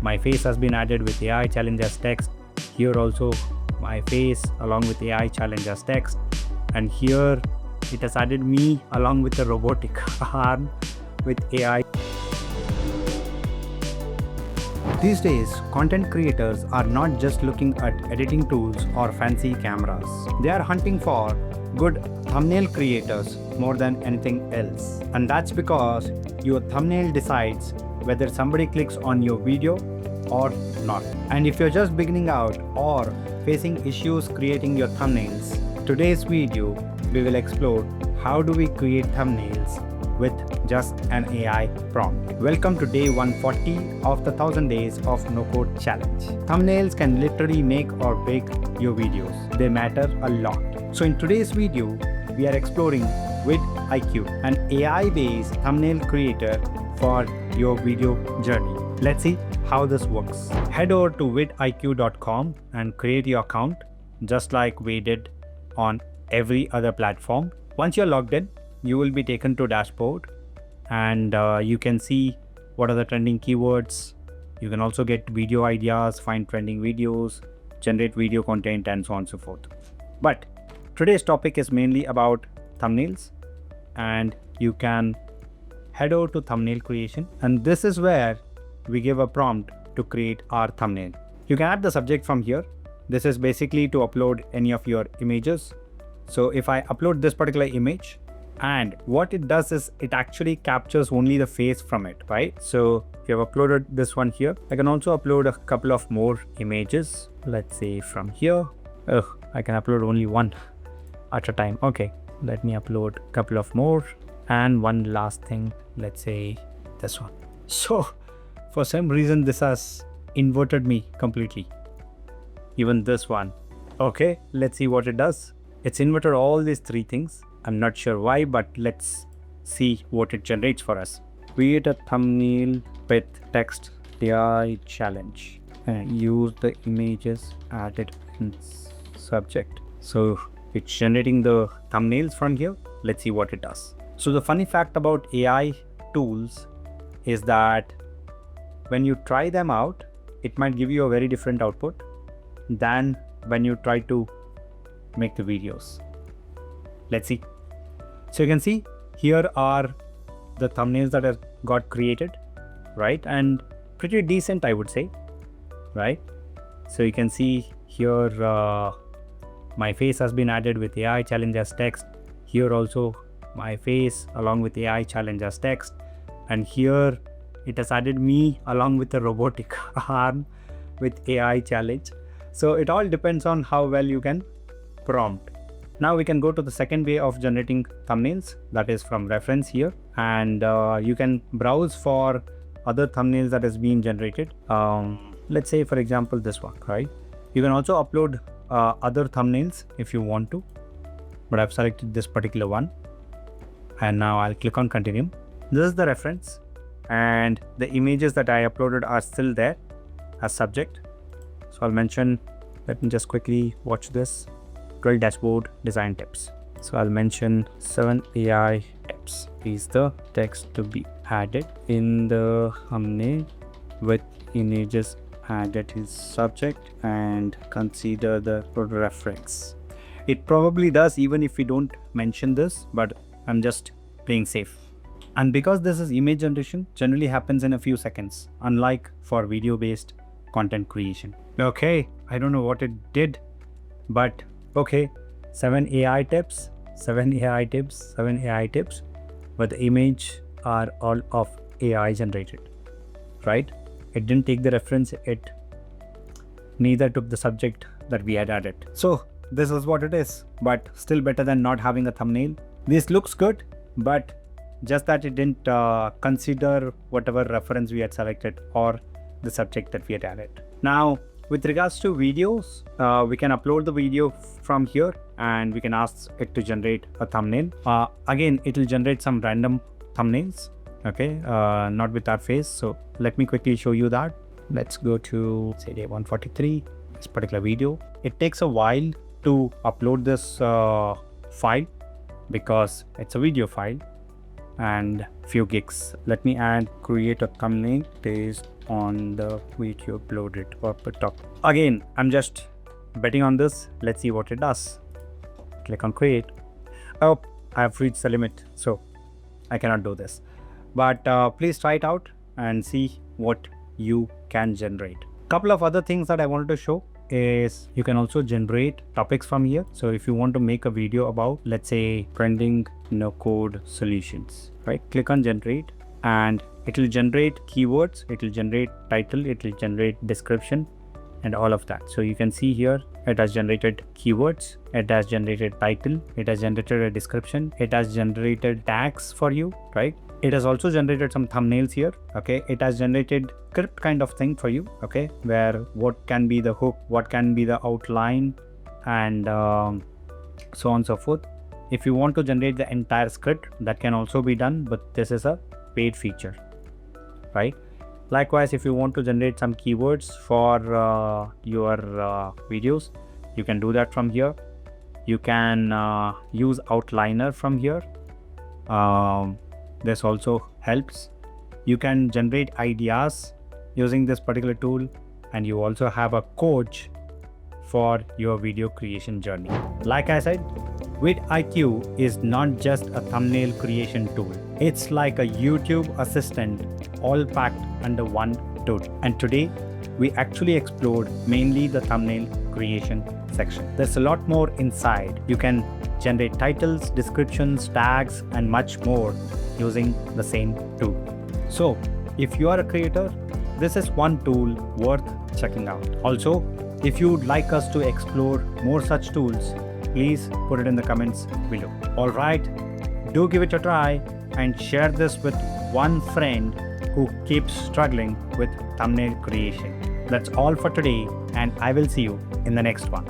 my face has been added with AI challenge as text. Here also my face along with AI challenge as text. And here it has added me along with the robotic arm with AI. These days, content creators are not just looking at editing tools or fancy cameras. They are hunting for good thumbnail creators more than anything else. And that's because your thumbnail decides whether somebody clicks on your video or not. And if you're just beginning out or facing issues creating your thumbnails, today's video we will explore how do we create thumbnails with just an AI prompt. Welcome to day 140 of the 1000 days of no code challenge. Thumbnails can literally make or break your videos. They matter a lot. So in today's video, we are exploring VidIQ, an AI-based thumbnail creator for your video journey. Let's see how this works. Head over to vidiq.com and create your account just like we did on every other platform. Once you're logged in, you will be taken to dashboard and you can see what are the trending keywords. You can also get video ideas, find trending videos, generate video content, and so on and so forth. But today's topic is mainly about thumbnails, and you can head over to thumbnail creation, and this is where we give a prompt to create our thumbnail. You can add the subject from here. This is basically to upload any of your images. So if I upload this particular image, and what it does is it actually captures only the face from it, right? So if you have uploaded this one here, I can also upload a couple of more images. Let's say from here, I can upload only one at a time. Okay, let me upload a couple of more. And one last thing, let's say this one. So for some reason, this has inverted me completely. Even this one. Okay, let's see what it does. It's inverted all these three things. I'm not sure why, but let's see what it generates for us. Create a thumbnail with text AI challenge and use the images added in subject. So it's generating the thumbnails from here. Let's see what it does. So the funny fact about AI tools is that when you try them out, it might give you a very different output than when you try to make the videos. Let's see. So you can see here are the thumbnails that have got created, right? And pretty decent, I would say, right? So you can see here my face has been added with AI challenge as text. Here also my face along with AI challenge as text. And here it has added me along with the robotic arm with AI challenge. So it all depends on how well you can prompt. Now we can go to the second way of generating thumbnails, that is from reference here, and you can browse for other thumbnails that has been generated. Let's say for example this one, right? You can also upload other thumbnails if you want to, but I've selected this particular one, and now I'll click on continue. This is the reference, and the images that I uploaded are still there as subject. So I'll mention, let me just quickly watch this. Drill dashboard design tips. So I'll mention 7 AI tips. Is the text to be added in the thumbnail with images added is subject, and consider the reference. It probably does even if we don't mention this, but I'm just playing safe. And because this is image generation, generally happens in a few seconds, unlike for video based content creation. Okay, I don't know what it did, but okay, 7 AI tips, but the image are all of AI generated, right? It didn't take the reference, it neither took the subject that we had added. So this is what it is, but still better than not having a thumbnail. This looks good, but just that it didn't consider whatever reference we had selected or the subject that we had added. Now, with regards to videos, we can upload the video from here and we can ask it to generate a thumbnail. Again, it will generate some random thumbnails, okay, not with our face. So let me quickly show you that. Let's go to say day 143, this particular video. It takes a while to upload this file because it's a video file and few gigs. Let me add create a thumbnail, taste on the video uploaded or put up. Again, I'm just betting on this. Let's see what it does. Click on create. Oh, I have reached the limit, so I cannot do this. But please try it out and see what you can generate. Couple of other things that I wanted to show is you can also generate topics from here. So if you want to make a video about, let's say, trending no code solutions, right? Click on generate and it will generate keywords, it will generate title, it will generate description and all of that. So you can see here it has generated keywords, it has generated title, it has generated a description, it has generated tags for you, right? It has also generated some thumbnails here. Okay, it has generated script kind of thing for you. Okay, where what can be the hook, what can be the outline, and so on and so forth. If you want to generate the entire script, that can also be done, but this is a paid feature, right? Likewise, if you want to generate some keywords for your videos, you can do that from here. You can use outliner from here. This also helps. You can generate ideas using this particular tool, and you also have a coach for your video creation journey. Like I said, VidIQ is not just a thumbnail creation tool. It's like a YouTube assistant all packed under one tool. And today, we actually explored mainly the thumbnail creation section. There's a lot more inside. You can generate titles, descriptions, tags, and much more using the same tool. So, if you are a creator, this is one tool worth checking out. Also, if you would like us to explore more such tools, please put it in the comments below. Alright, do give it a try and share this with one friend who keeps struggling with thumbnail creation. That's all for today, and I will see you in the next one.